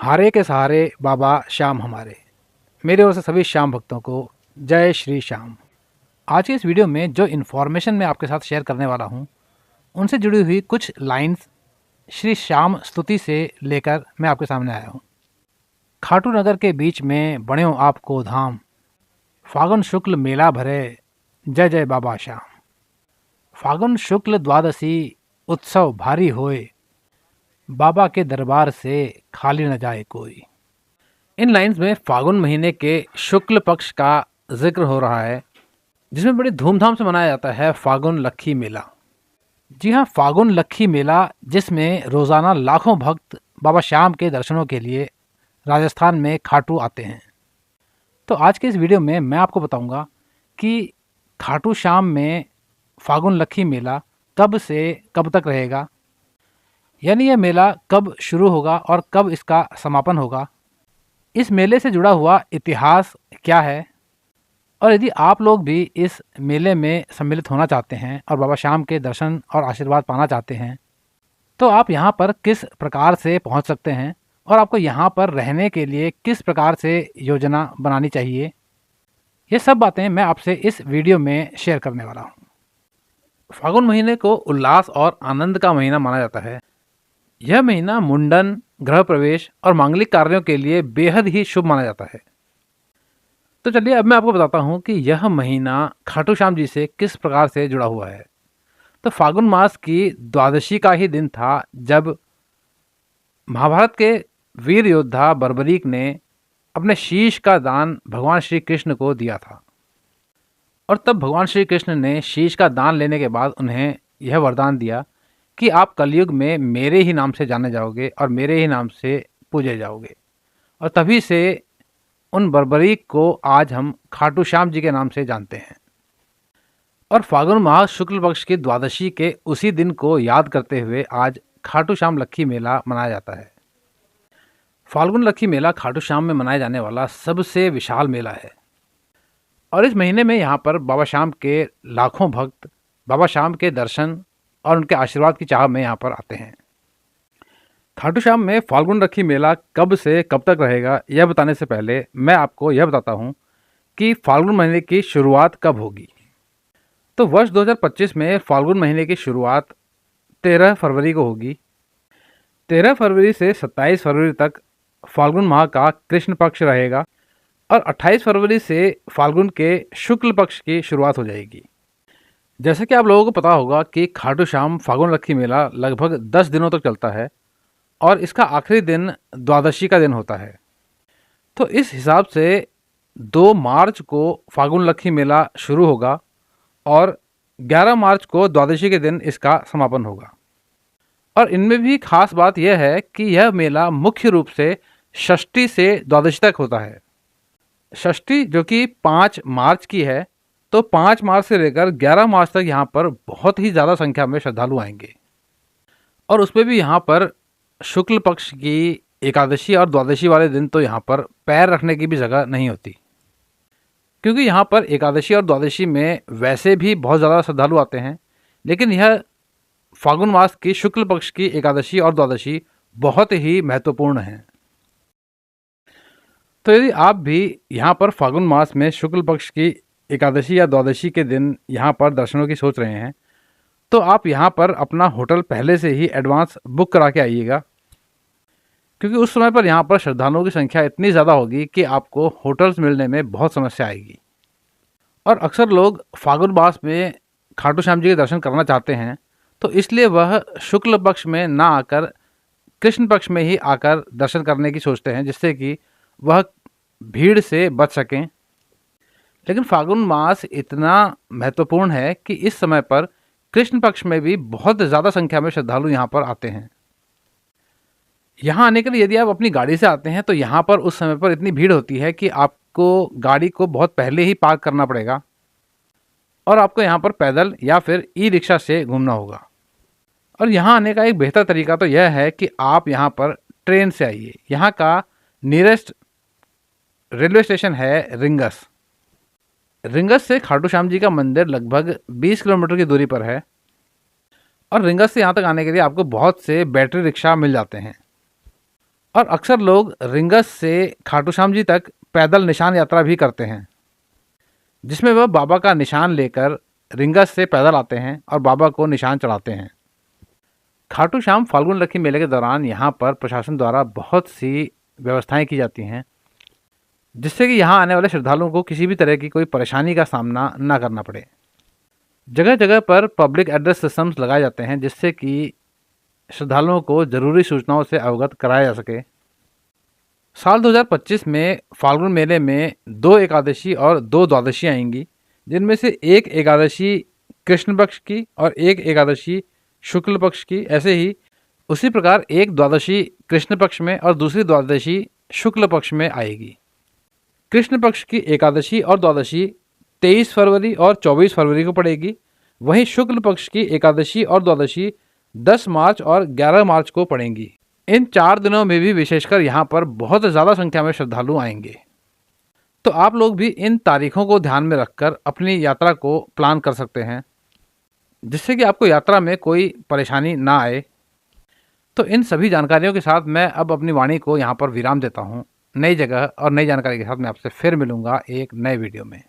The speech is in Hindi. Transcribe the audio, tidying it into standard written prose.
हारे के सहारे बाबा श्याम हमारे। मेरे ओर से सभी श्याम भक्तों को जय श्री श्याम। आज की इस वीडियो में जो इन्फॉर्मेशन मैं आपके साथ शेयर करने वाला हूँ उनसे जुड़ी हुई कुछ लाइंस श्री श्याम स्तुति से लेकर मैं आपके सामने आया हूँ। खाटू नगर के बीच में बण्यो आपको धाम, फागुन शुक्ल मेला भरे, जय जय बाबा श्याम। फागुन शुक्ल द्वादशी उत्सव भारी होए, बाबा के दरबार से खाली न जाए कोई। इन लाइंस में फागुन महीने के शुक्ल पक्ष का जिक्र हो रहा है, जिसमें बड़ी धूमधाम से मनाया जाता है फागुन लक्खी मेला। जी हाँ, फागुन लक्खी मेला, जिसमें रोज़ाना लाखों भक्त बाबा श्याम के दर्शनों के लिए राजस्थान में खाटू आते हैं। तो आज के इस वीडियो में मैं आपको बताऊंगा कि खाटू श्याम में फागुन लक्खी मेला कब से कब तक रहेगा, यानी यह मेला कब शुरू होगा और कब इसका समापन होगा। इस मेले से जुड़ा हुआ इतिहास क्या है, और यदि आप लोग भी इस मेले में सम्मिलित होना चाहते हैं और बाबा श्याम के दर्शन और आशीर्वाद पाना चाहते हैं तो आप यहाँ पर किस प्रकार से पहुँच सकते हैं और आपको यहाँ पर रहने के लिए किस प्रकार से योजना बनानी चाहिए, ये सब बातें मैं आपसे इस वीडियो में शेयर करने वाला हूँ। फागुन महीने को उल्लास और आनंद का महीना माना जाता है। यह महीना मुंडन, गृह प्रवेश और मांगलिक कार्यों के लिए बेहद ही शुभ माना जाता है। तो चलिए अब मैं आपको बताता हूँ कि यह महीना खाटू श्याम जी से किस प्रकार से जुड़ा हुआ है। तो फागुन मास की द्वादशी का ही दिन था जब महाभारत के वीर योद्धा बर्बरीक ने अपने शीश का दान भगवान श्री कृष्ण को दिया था, और तब भगवान श्री कृष्ण ने शीश का दान लेने के बाद उन्हें यह वरदान दिया कि आप कलयुग में मेरे ही नाम से जाने जाओगे और मेरे ही नाम से पूजे जाओगे। और तभी से उन बर्बरीक को आज हम खाटू श्याम जी के नाम से जानते हैं। और फागुन माह शुक्ल पक्ष की द्वादशी के उसी दिन को याद करते हुए आज खाटू श्याम लक्खी मेला मनाया जाता है। फाल्गुन लक्खी मेला खाटू श्याम में मनाया जाने वाला सबसे विशाल मेला है, और इस महीने में यहाँ पर बाबा श्याम के लाखों भक्त बाबा श्याम के दर्शन और उनके आशीर्वाद की चाह में यहाँ पर आते हैं। खाटू श्याम में फाल्गुन लक्खी मेला कब से कब तक रहेगा, यह बताने से पहले मैं आपको यह बताता हूँ कि फाल्गुन महीने की शुरुआत कब होगी। तो वर्ष 2025 में फाल्गुन महीने की शुरुआत 13 फरवरी को होगी। 13 फरवरी से 27 फरवरी तक फाल्गुन माह का कृष्ण पक्ष रहेगा, और 28 फरवरी से फाल्गुन के शुक्ल पक्ष की शुरुआत हो जाएगी। जैसे कि आप लोगों को पता होगा कि खाटू श्याम फागुन लक्खी मेला लगभग 10 दिनों तक चलता है, और इसका आखिरी दिन द्वादशी का दिन होता है। तो इस हिसाब से 2 मार्च को फागुन लक्खी मेला शुरू होगा और 11 मार्च को द्वादशी के दिन इसका समापन होगा। और इनमें भी खास बात यह है कि यह मेला मुख्य रूप से षष्ठी से द्वादशी तक होता है। षष्ठी जो कि 5 मार्च की है, तो 5 मार्च से लेकर 11 मार्च तक यहाँ पर बहुत ही ज़्यादा संख्या में श्रद्धालु आएंगे। और उसमें भी यहाँ पर शुक्ल पक्ष की एकादशी और द्वादशी वाले दिन तो यहाँ पर पैर रखने की भी जगह नहीं होती, क्योंकि यहाँ पर एकादशी और द्वादशी में वैसे भी बहुत ज़्यादा श्रद्धालु आते हैं, लेकिन यह फागुन मास की शुक्ल पक्ष की एकादशी और द्वादशी बहुत ही महत्वपूर्ण है। तो यदि आप भी यहाँ पर फागुन मास में शुक्ल पक्ष की एकादशी या द्वादशी के दिन यहाँ पर दर्शनों की सोच रहे हैं, तो आप यहाँ पर अपना होटल पहले से ही एडवांस बुक करा के आइएगा, क्योंकि उस समय पर यहाँ पर श्रद्धालुओं की संख्या इतनी ज़्यादा होगी कि आपको होटल्स मिलने में बहुत समस्या आएगी। और अक्सर लोग फागुन मास में खाटू श्याम जी के दर्शन करना चाहते हैं, तो इसलिए वह शुक्ल पक्ष में ना आकर कृष्ण पक्ष में ही आकर दर्शन करने की सोचते हैं, जिससे कि वह भीड़ से बच सकें। लेकिन फागुन मास इतना महत्वपूर्ण है कि इस समय पर कृष्ण पक्ष में भी बहुत ज़्यादा संख्या में श्रद्धालु यहाँ पर आते हैं। यहाँ आने के लिए यदि आप अपनी गाड़ी से आते हैं तो यहाँ पर उस समय पर इतनी भीड़ होती है कि आपको गाड़ी को बहुत पहले ही पार्क करना पड़ेगा, और आपको यहाँ पर पैदल या फिर ई रिक्शा से घूमना होगा। और यहाँ आने का एक बेहतर तरीका तो यह है कि आप यहाँ पर ट्रेन से आइए। यहाँ का नियरेस्ट रेलवे स्टेशन है रिंगस। रिंगस से खाटू श्याम जी का मंदिर लगभग 20 किलोमीटर की दूरी पर है, और रिंगस से यहाँ तक आने के लिए आपको बहुत से बैटरी रिक्शा मिल जाते हैं। और अक्सर लोग रिंगस से खाटू श्याम जी तक पैदल निशान यात्रा भी करते हैं, जिसमें वह बाबा का निशान लेकर रिंगस से पैदल आते हैं और बाबा को निशान चढ़ाते हैं। खाटू श्याम फाल्गुन लक्की मेले के दौरान यहाँ पर प्रशासन द्वारा बहुत सी व्यवस्थाएं की जाती हैं, जिससे कि यहाँ आने वाले श्रद्धालुओं को किसी भी तरह की कोई परेशानी का सामना ना करना पड़े। जगह जगह पर पब्लिक एड्रेस सिस्टम्स लगाए जाते हैं, जिससे कि श्रद्धालुओं को ज़रूरी सूचनाओं से अवगत कराया जा सके। साल 2025 में फाल्गुन मेले में 2 एकादशी और 2 द्वादशी आएंगी, जिनमें से एक एकादशी कृष्ण पक्ष की और एक एकादशी शुक्ल पक्ष की। ऐसे ही उसी प्रकार एक द्वादशी कृष्ण पक्ष में और दूसरी द्वादशी शुक्ल पक्ष में आएगी। कृष्ण पक्ष की एकादशी और द्वादशी 23 फरवरी और 24 फरवरी को पड़ेगी। वहीं शुक्ल पक्ष की एकादशी और द्वादशी 10 मार्च और 11 मार्च को पड़ेंगी। इन 4 दिनों में भी विशेषकर यहाँ पर बहुत ज़्यादा संख्या में श्रद्धालु आएंगे। तो आप लोग भी इन तारीखों को ध्यान में रखकर अपनी यात्रा को प्लान कर सकते हैं, जिससे कि आपको यात्रा में कोई परेशानी ना आए। तो इन सभी जानकारियों के साथ मैं अब अपनी वाणी को यहाँ पर विराम देता हूँ। नई जगह और नई जानकारी के साथ मैं आपसे फिर मिलूँगा एक नए वीडियो में।